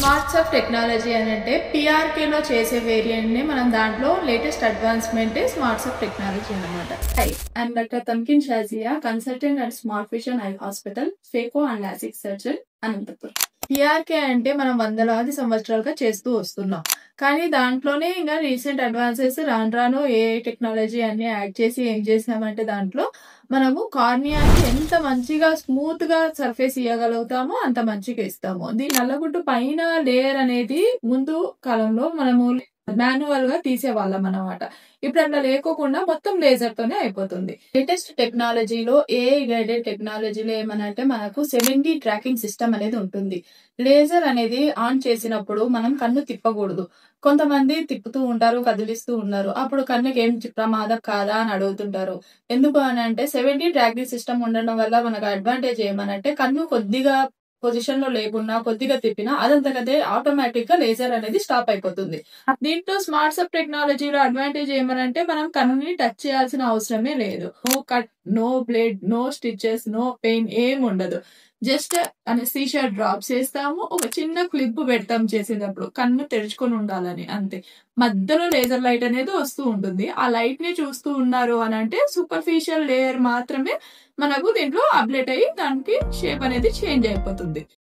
Smarts of technology అని అంటే పిఆర్కేలో చేసే వేరియంట్ని మనం దాంట్లో latest advancement smarts of technology అనమాట. Hi, I'm doctor Tamkeen Shazia, consultant and smart vision eye hospital, phaco and LASIK surgeon, Anantapuram. PRK అంటే మనం వందలాది సంవత్సరాలుగా చేస్తూ వస్తున్నాం. కానీ దాంట్లోనే ఇంకా రీసెంట్ అడ్వాన్సెస్ రాను రాను ఏ టెక్నాలజీ అన్ని యాడ్ చేసి ఏం చేసామంటే దాంట్లో మనము కార్నియాకి ఎంత మంచిగా స్మూత్ గా సర్ఫేస్ ఇవ్వగలుగుతామో అంత మంచిగా ఇస్తాము. దీని నల్లగుడ్డు పైన లేయర్ అనేది ముందు కాలంలో మనము మాన్యువల్ గా తీసేవాళ్ళం అన్నమాట. ఇప్పుడు అట్లా లేకోకుండా మొత్తం లేజర్ తోనే అయిపోతుంది. లేటెస్ట్ టెక్నాలజీలో ఏఐ గైడెడ్ టెక్నాలజీలో ఏమనంటే మనకు 7D ట్రాకింగ్ సిస్టమ్ అనేది ఉంటుంది. లేజర్ అనేది ఆన్ చేసినప్పుడు మనం కన్ను తిప్పకూడదు. కొంతమంది తిప్పుతూ ఉంటారు, కదిలిస్తూ ఉన్నారు. అప్పుడు కన్నుకి ఏం ప్రమాదం కాదా అని అడుగుతుంటారు. ఎందుకు అని అంటే 7D ట్రాకింగ్ సిస్టమ్ ఉండడం వల్ల మనకు అడ్వాంటేజ్ ఏమనంటే కన్ను కొద్దిగా పొజిషన్ లో లేకున్నా కొద్దిగా తిప్పినా అదంతకదే ఆటోమేటిక్ గా లేజర్ అనేది స్టాప్ అయిపోతుంది. దీంట్లో స్మార్ట్స్ ఆఫ్ టెక్నాలజీలో అడ్వాంటేజ్ ఏమనంటే మనం కన్నుని టచ్ చేయాల్సిన అవసరమే లేదు. No cut, no blade, no stitches, no pain ఏం ఉండదు. జస్ట్ అనస్థీషియా డ్రాప్స్ చేస్తాము, ఒక చిన్న క్లిప్ పెడతాం చేసేటప్పుడు కన్ను తెరుచుకొని ఉండాలని, అంతే. మధ్యలో లేజర్ లైట్ అనేది వస్తూ ఉంటుంది. ఆ లైట్ ని చూస్తూ ఉన్నారు అని అంటే సూపర్ఫిషియల్ లేయర్ మాత్రమే మనకు దీంట్లో అప్డేట్ అయ్యి దానికి షేప్ అనేది చేంజ్ అయిపోతుంది.